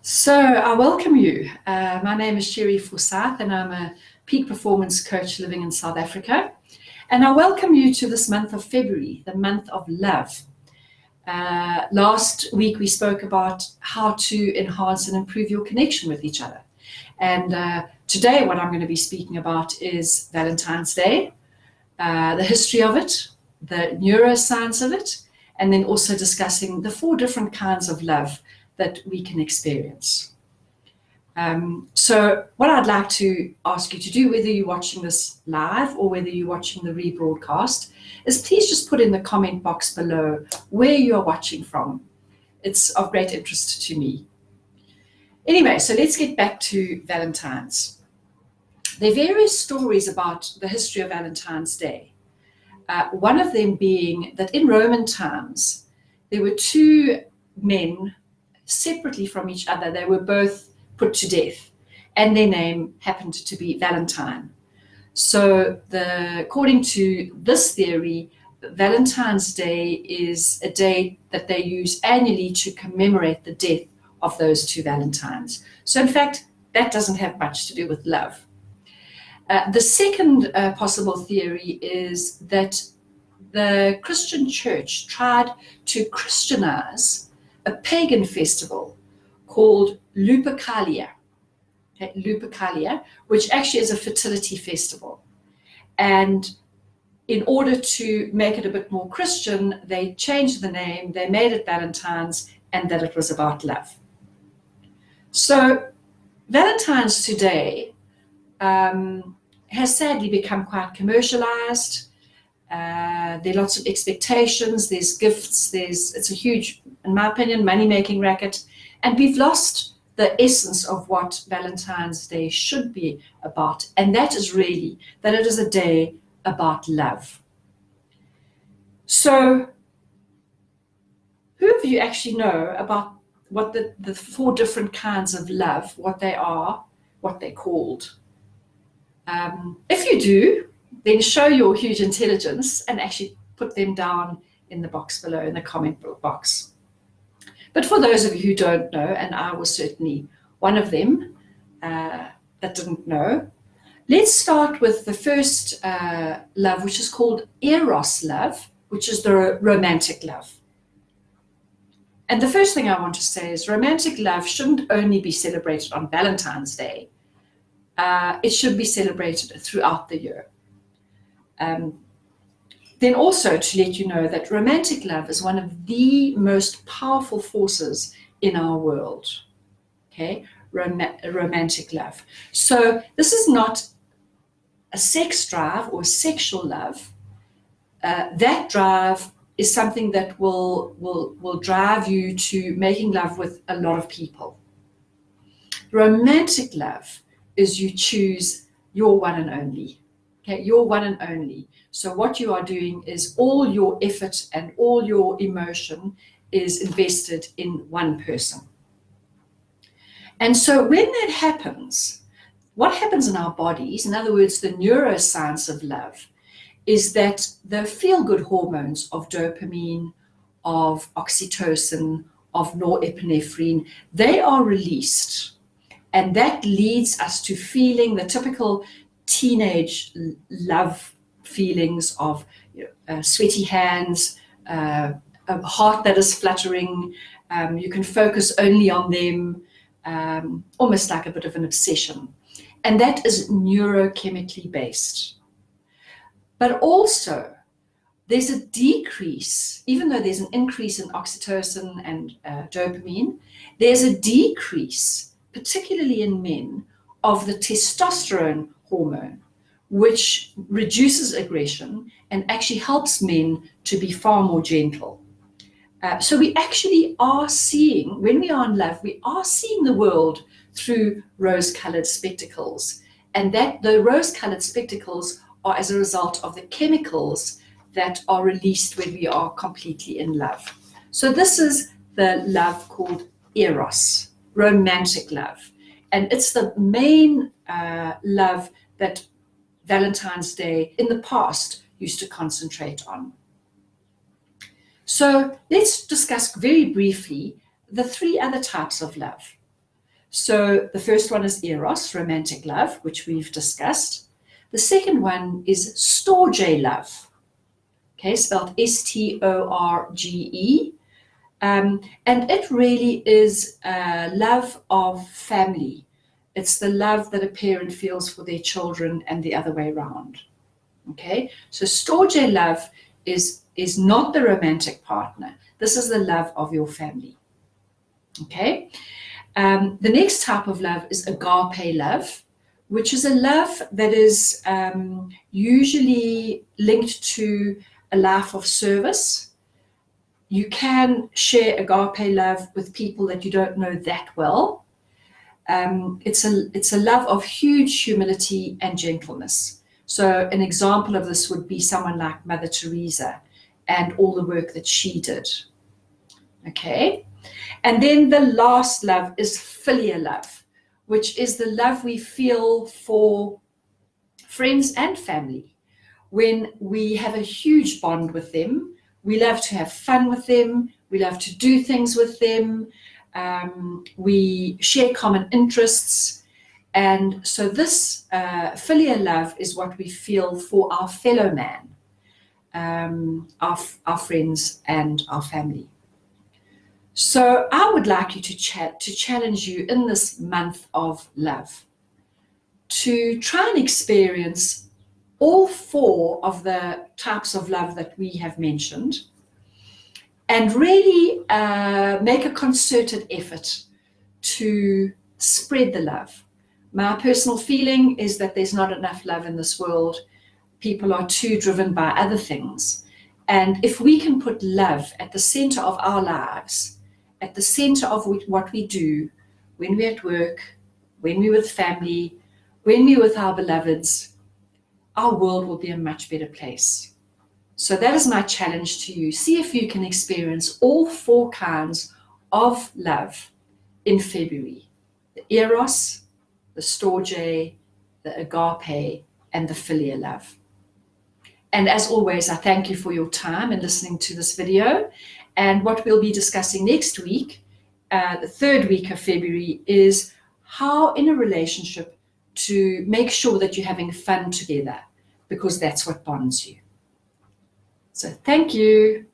So I welcome you. My name is Sherry Forsyth and I'm a peak performance coach living in South Africa. And I welcome you to this month of February, the month of love. Last week we spoke about how to enhance and improve your connection with each other. And today what I'm going to be speaking about is Valentine's Day, the history of it, the neuroscience of it, and then also discussing the 4 different kinds of love that we can experience. So what I'd like to ask you to do, whether you're watching this live or whether you're watching the rebroadcast, is please just put in the comment box below where you are watching from. It's of great interest to me. Anyway, so let's get back to Valentine's. There are various stories about the history of Valentine's Day. One of them being that in Roman times, there were 2 men separately from each other. They were both put to death, and their name happened to be Valentine. So according to this theory, Valentine's Day is a day that they use annually to commemorate the death of those 2 Valentines. So in fact, that doesn't have much to do with love. The second possible theory is that the Christian church tried to Christianize a pagan festival called Lupercalia, which actually is a fertility festival. And in order to make it a bit more Christian, they changed the name, they made it Valentine's, and that it was about love. So Valentine's today has sadly become quite commercialized. There are lots of expectations, there's gifts, it's a huge, in my opinion, money-making racket, and we've lost the essence of what Valentine's Day should be about, and that is really that it is a day about love. So who of you actually know about what the 4 different kinds of love, what they are, what they're called? If you do, then show your huge intelligence and actually put them down in the box below, in the comment box. But for those of you who don't know, and I was certainly one of them that didn't know, let's start with the first love, which is called Eros love, which is the romantic love. And the first thing I want to say is romantic love shouldn't only be celebrated on Valentine's Day. It should be celebrated throughout the year. Then also to let you know that romantic love is one of the most powerful forces in our world, okay? Romantic love. So this is not a sex drive or sexual love. That drive is something that will drive you to making love with a lot of people. Romantic love is you choose your one and only. Okay, your one and only. So what you are doing is all your effort and all your emotion is invested in one person. And so when that happens, what happens in our bodies, in other words, the neuroscience of love, is that the feel-good hormones of dopamine, of oxytocin, of norepinephrine, they are released. And that leads us to feeling the typical teenage love feelings of sweaty hands, a heart that is fluttering. You can focus only on them, almost like a bit of an obsession. And that is neurochemically based. But also, there's a decrease, even though there's an increase in oxytocin and dopamine, there's a decrease, particularly in men, of the testosterone hormone, which reduces aggression and actually helps men to be far more gentle. So we actually are seeing, when we are in love, we are seeing the world through rose-colored spectacles. And that the rose-colored spectacles are as a result of the chemicals that are released when we are completely in love. So this is the love called Eros, romantic love. And it's the main love that Valentine's Day in the past used to concentrate on. So let's discuss very briefly the 3 other types of love. So the first one is eros, romantic love, which we've discussed. The second one is storge love, okay, spelled Storge. And it really is love of family. It's the love that a parent feels for their children and the other way around. Okay, so storge love is not the romantic partner. This is the love of your family. Okay, the next type of love is agape love, which is a love that is usually linked to a life of service. You can share agape love with people that you don't know that well. It's a love of huge humility and gentleness. So an example of this would be someone like Mother Teresa and all the work that she did. Okay, and then the last love is filial love, which is the love we feel for friends and family. When we have a huge bond with them, we love to have fun with them, we love to do things with them, we share common interests. And so this filial love is what we feel for our fellow man, our friends and our family. So I would like you to challenge you in this month of love to try and experience all four of the types of love that we have mentioned, and really make a concerted effort to spread the love. My personal feeling is that there's not enough love in this world. People are too driven by other things. And if we can put love at the center of our lives, at the center of what we do, when we're at work, when we're with family, when we're with our beloveds, our world will be a much better place. So that is my challenge to you. See if you can experience all four kinds of love in February: the eros, the storge, the agape, and the filial love. And as always, I thank you for your time in listening to this video. And what we'll be discussing next week, the third week of February, is how in a relationship to make sure that you're having fun together, because that's what bonds you. So thank you.